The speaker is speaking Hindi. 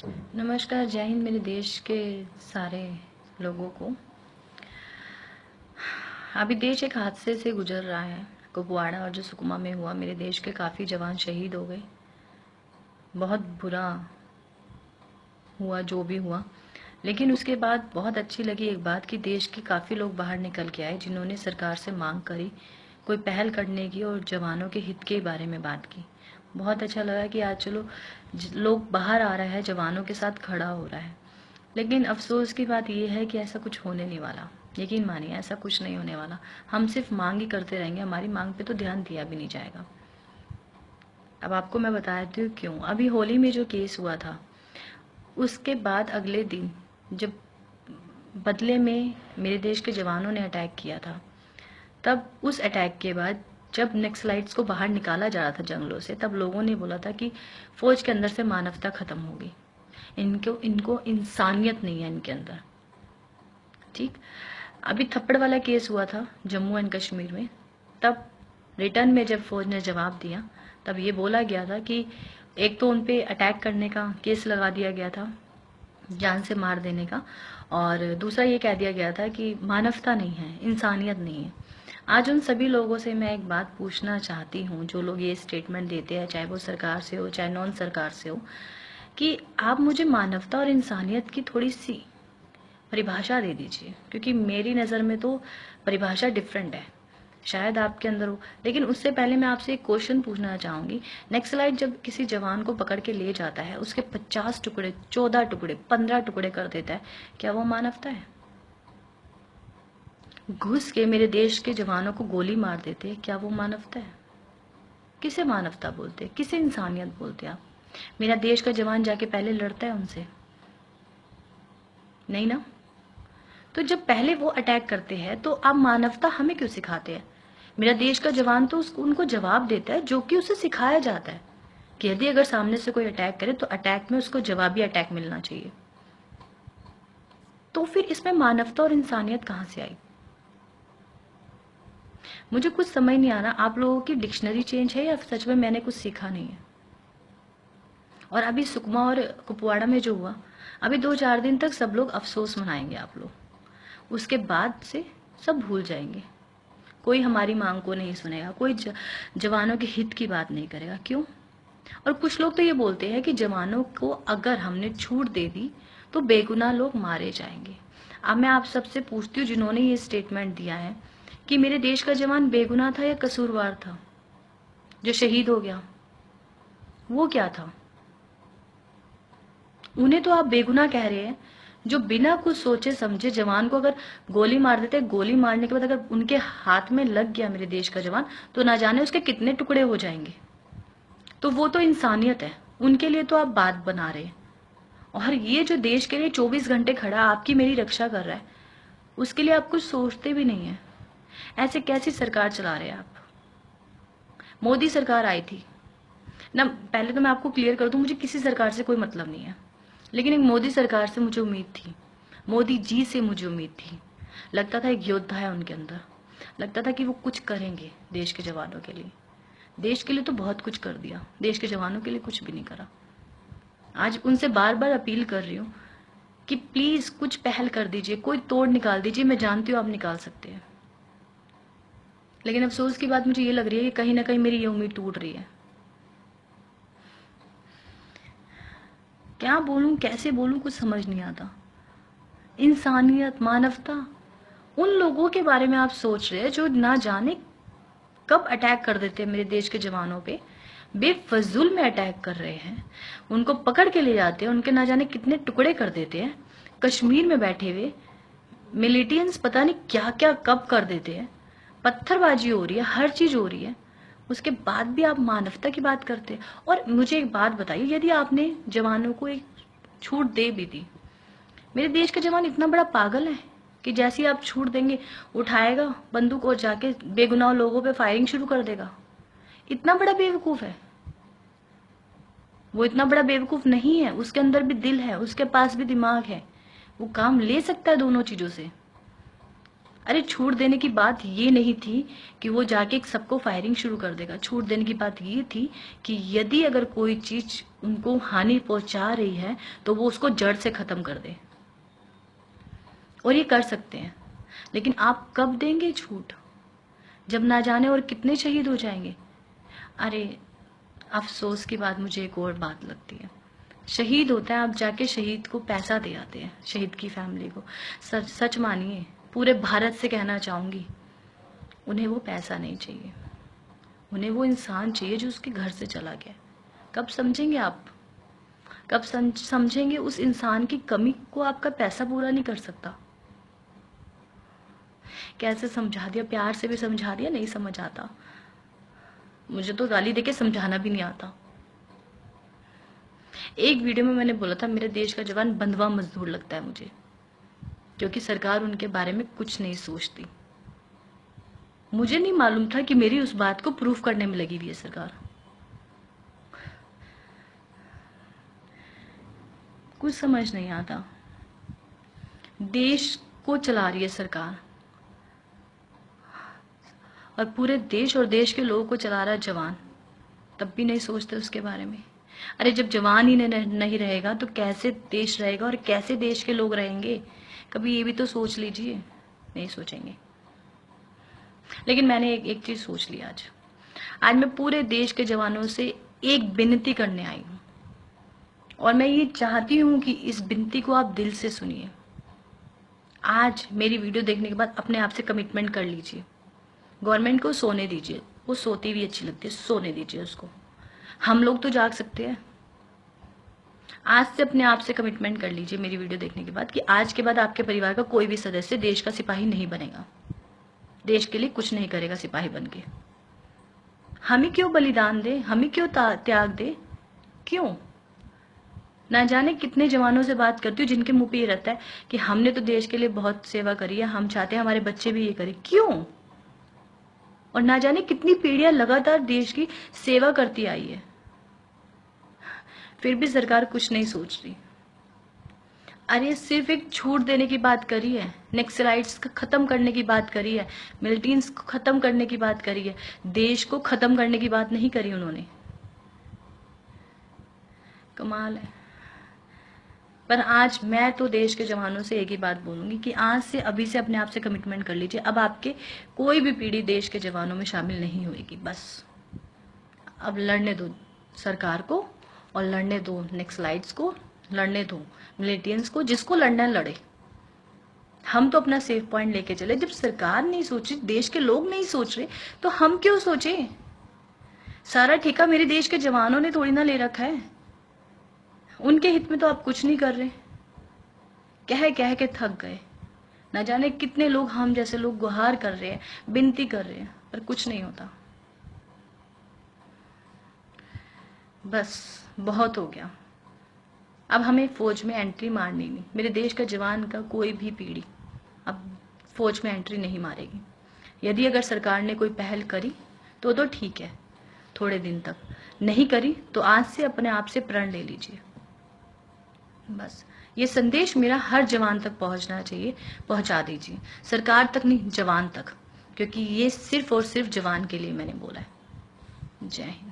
नमस्कार, जय हिंद मेरे देश के सारे लोगों को। अभी देश एक हादसे से गुजर रहा है। कुपवाड़ा और जो सुकमा में हुआ, मेरे देश के काफ़ी जवान शहीद हो गए। बहुत बुरा हुआ जो भी हुआ, लेकिन उसके बाद बहुत अच्छी लगी एक बात कि देश के काफ़ी लोग बाहर निकल के आए, जिन्होंने सरकार से मांग करी, कोई पहल करने की और जवानों के हित के बारे में बात की। बहुत अच्छा लगा कि आज चलो लोग बाहर आ रहा है, जवानों के साथ खड़ा हो रहा है। लेकिन अफसोस की बात यह है कि ऐसा कुछ होने नहीं वाला। यकीन मानिए, ऐसा कुछ नहीं होने वाला। हम सिर्फ मांग ही करते रहेंगे, हमारी मांग पे तो ध्यान दिया भी नहीं जाएगा। अब आपको मैं बता देती हूँ क्यों। अभी होली में जो केस हुआ था, उसके बाद अगले दिन जब बदले में मेरे देश के जवानों ने अटैक किया था, तब उस अटैक के बाद जब नक्सलाइट्स को बाहर निकाला जा रहा था जंगलों से, तब लोगों ने बोला था कि फौज के अंदर से मानवता खत्म होगी, इनको इनको इंसानियत नहीं है इनके अंदर। ठीक। अभी थप्पड़ वाला केस हुआ था जम्मू एंड कश्मीर में, तब रिटर्न में जब फौज ने जवाब दिया, तब ये बोला गया था कि एक तो उन पे अटैक करने का केस लगा दिया गया था, जान से मार देने का, और दूसरा ये कह दिया गया था कि मानवता नहीं है, इंसानियत नहीं है। आज उन सभी लोगों से मैं एक बात पूछना चाहती हूँ, जो लोग ये स्टेटमेंट देते हैं, चाहे वो सरकार से हो चाहे नॉन सरकार से हो, कि आप मुझे मानवता और इंसानियत की थोड़ी सी परिभाषा दे दीजिए, क्योंकि मेरी नज़र में तो परिभाषा डिफरेंट है। शायद आपके अंदर हो। लेकिन उससे पहले मैं आपसे एक क्वेश्चन पूछना चाहूंगी। नक्सलाइट जब किसी जवान को पकड़ के ले जाता है, उसके 50 टुकड़े, 14 टुकड़े, 15 टुकड़े कर देता है, क्या वो मानवता है? घुस के मेरे देश के जवानों को गोली मार देते हैं, क्या वो मानवता है? किसे मानवता बोलते हैं, किसे इंसानियत बोलते हैं आप? मेरा देश का जवान जाके पहले लड़ता है उनसे? नहीं ना। तो जब पहले वो अटैक करते हैं, तो आप मानवता हमें क्यों सिखाते हैं? मेरा देश का जवान तो उसको उनको जवाब देता है जो कि उसे सिखाया जाता है, कि यदि अगर सामने से कोई अटैक करे तो अटैक में उसको जवाबी अटैक मिलना चाहिए। तो फिर इसमें मानवता और इंसानियत कहाँ से आई? मुझे कुछ समझ नहीं आ रहा, आप लोगों की डिक्शनरी चेंज है या सच में मैंने कुछ सीखा नहीं है। और अभी सुकमा और कुपवाड़ा में जो हुआ, अभी 2-4 दिन तक सब लोग अफसोस मनाएंगे आप लोग, उसके बाद से सब भूल जाएंगे। कोई हमारी मांग को नहीं सुनेगा, कोई जवानों के हित की बात नहीं करेगा। क्यों? और कुछ लोग तो ये बोलते हैं कि जवानों को अगर हमने छूट दे दी तो बेगुनाह लोग मारे जाएंगे। अब मैं आप सबसे पूछती हूँ, जिन्होंने ये स्टेटमेंट दिया है, कि मेरे देश का जवान बेगुनाह था या कसूरवार था जो शहीद हो गया? वो क्या था? उन्हें तो आप बेगुनाह कह रहे हैं, जो बिना कुछ सोचे समझे जवान को अगर गोली मार देते, गोली मारने के बाद अगर उनके हाथ में लग गया मेरे देश का जवान, तो ना जाने उसके कितने टुकड़े हो जाएंगे। तो वो तो इंसानियत है, उनके लिए तो आप बात बना रहे हैं। और ये जो देश के लिए 24 घंटे खड़ा आपकी मेरी रक्षा कर रहा है, उसके लिए आप कुछ सोचते भी नहीं है। ऐसे कैसी सरकार चला रहे हैं आप? मोदी सरकार आई थी ना, पहले तो मैं आपको क्लियर कर दूं, मुझे किसी सरकार से कोई मतलब नहीं है, लेकिन एक मोदी सरकार से मुझे उम्मीद थी, मोदी जी से मुझे उम्मीद थी। लगता था एक योद्धा है उनके अंदर, लगता था कि वो कुछ करेंगे देश के जवानों के लिए। देश के लिए तो बहुत कुछ कर दिया, देश के जवानों के लिए कुछ भी नहीं करा। आज उनसे बार बार अपील कर रही हूँ कि प्लीज कुछ पहल कर दीजिए, कोई तोड़ निकाल दीजिए। मैं जानती हूँ आप निकाल सकते हैं, लेकिन अफसोस की बात मुझे ये लग रही है कि कहीं ना कहीं मेरी ये उम्मीद टूट रही है। क्या बोलूं, कैसे बोलूं, कुछ समझ नहीं आता। इंसानियत, मानवता, उन लोगों के बारे में आप सोच रहे हैं जो ना जाने कब अटैक कर देते हैं मेरे देश के जवानों पे, बेफजूल में अटैक कर रहे हैं, उनको पकड़ के ले जाते हैं, उनके ना जाने कितने टुकड़े कर देते हैं। कश्मीर में बैठे हुए मिलिटियंस पता नहीं क्या क्या कब कर देते हैं, पत्थरबाजी हो रही है, हर चीज हो रही है, उसके बाद भी आप मानवता की बात करते हैं। और मुझे एक बात बताइए, यदि आपने जवानों को एक छूट दे भी दी, मेरे देश का जवान इतना बड़ा पागल है कि जैसे ही आप छूट देंगे, उठाएगा बंदूक और जाके बेगुनाह लोगों पे फायरिंग शुरू कर देगा? इतना बड़ा बेवकूफ है? वो इतना बड़ा बेवकूफ नहीं है, उसके अंदर भी दिल है, उसके पास भी दिमाग है, वो काम ले सकता है दोनों चीजों से। अरे छूट देने की बात ये नहीं थी कि वो जाके सबको फायरिंग शुरू कर देगा। छूट देने की बात ये थी कि यदि अगर कोई चीज उनको हानि पहुंचा रही है तो वो उसको जड़ से खत्म कर दे, और ये कर सकते हैं। लेकिन आप कब देंगे छूट, जब ना जाने और कितने शहीद हो जाएंगे। अरे अफसोस की बात मुझे एक और बात लगती है, शहीद होता है, आप जाके शहीद को पैसा दे आते हैं, शहीद की फैमिली को। सच सच मानिए, पूरे भारत से कहना चाहूंगी, उन्हें वो पैसा नहीं चाहिए, उन्हें वो इंसान चाहिए जो उसके घर से चला गया। कब समझेंगे आप, कब समझेंगे उस इंसान की कमी को आपका पैसा पूरा नहीं कर सकता। कैसे समझा दिया, प्यार से भी समझा दिया, नहीं समझ आता। मुझे तो गाली देके समझाना भी नहीं आता। एक वीडियो में मैंने बोला था मेरे देश का जवान बंधुआ मजदूर लगता है मुझे, क्योंकि सरकार उनके बारे में कुछ नहीं सोचती। मुझे नहीं मालूम था कि मेरी उस बात को प्रूफ करने में लगी हुई है सरकार। कुछ समझ नहीं आता। देश को चला रही है सरकार, और पूरे देश और देश के लोगों को चला रहा है जवान, तब भी नहीं सोचते उसके बारे में। अरे जब जवान ही नहीं रहेगा तो कैसे देश रहेगा और कैसे देश के लोग रहेंगे, कभी ये भी तो सोच लीजिए। नहीं सोचेंगे। लेकिन मैंने एक चीज सोच ली। आज मैं पूरे देश के जवानों से एक विनती करने आई हूं, और मैं ये चाहती हूं कि इस विनती को आप दिल से सुनिए। आज मेरी वीडियो देखने के बाद अपने आप से कमिटमेंट कर लीजिए। गवर्नमेंट को सोने दीजिए, वो सोती भी अच्छी लगती है, सोने दीजिए उसको। हम लोग तो जाग सकते हैं। आज से अपने आप से कमिटमेंट कर लीजिए मेरी वीडियो देखने के बाद कि आज के बाद आपके परिवार का कोई भी सदस्य देश का सिपाही नहीं बनेगा, देश के लिए कुछ नहीं करेगा सिपाही बनके। हम ही क्यों बलिदान दे, हम ही क्यों त्याग दे, क्यों? ना जाने कितने जवानों से बात करती हूँ जिनके मुंह पे ये रहता है कि हमने तो देश के लिए बहुत सेवा करी है, हम चाहते हैं हमारे बच्चे भी ये करें। क्यों? और ना जाने कितनी पीढ़ियां लगातार देश की सेवा करती आई है, फिर भी सरकार कुछ नहीं सोच रही। अरे सिर्फ एक छूट देने की बात करी है, नक्सलाइट्स को खत्म करने की बात करी है, मिलिटेंट्स को खत्म करने की बात करी है, देश को खत्म करने की बात नहीं करी उन्होंने। कमाल है। पर आज मैं तो देश के जवानों से एक ही बात बोलूंगी कि आज से, अभी से अपने आप से कमिटमेंट कर लीजिए। अब आपके कोई भी पीढ़ी देश के जवानों में शामिल नहीं होगी। बस अब लड़ने दो सरकार को, और लड़ने दो नक्सलाइट्स को, लड़ने दो मिलिटेंट्स को, जिसको लड़ना है लड़े। हम तो अपना सेफ पॉइंट लेके चले। जब सरकार नहीं सोच रही, देश के लोग नहीं सोच रहे, तो हम क्यों सोचे? सारा ठेका मेरे देश के जवानों ने थोड़ी ना ले रखा है। उनके हित में तो आप कुछ नहीं कर रहे। कह कह के थक गए। न जाने कितने लोग, हम जैसे लोग गुहार कर रहे हैं, विनती कर रहे हैं, पर कुछ नहीं होता। बस बहुत हो गया। अब हमें फौज में एंट्री मारनी नहीं। मेरे देश का जवान का कोई भी पीढ़ी अब फौज में एंट्री नहीं मारेगी। यदि अगर सरकार ने कोई पहल करी तो ठीक है, थोड़े दिन तक। नहीं करी तो आज से अपने आप से प्रण ले लीजिए। बस ये संदेश मेरा हर जवान तक पहुंचना चाहिए, पहुंचा दीजिए। सरकार तक नहीं, जवान तक, क्योंकि ये सिर्फ और सिर्फ जवान के लिए मैंने बोला है। जय हिंद।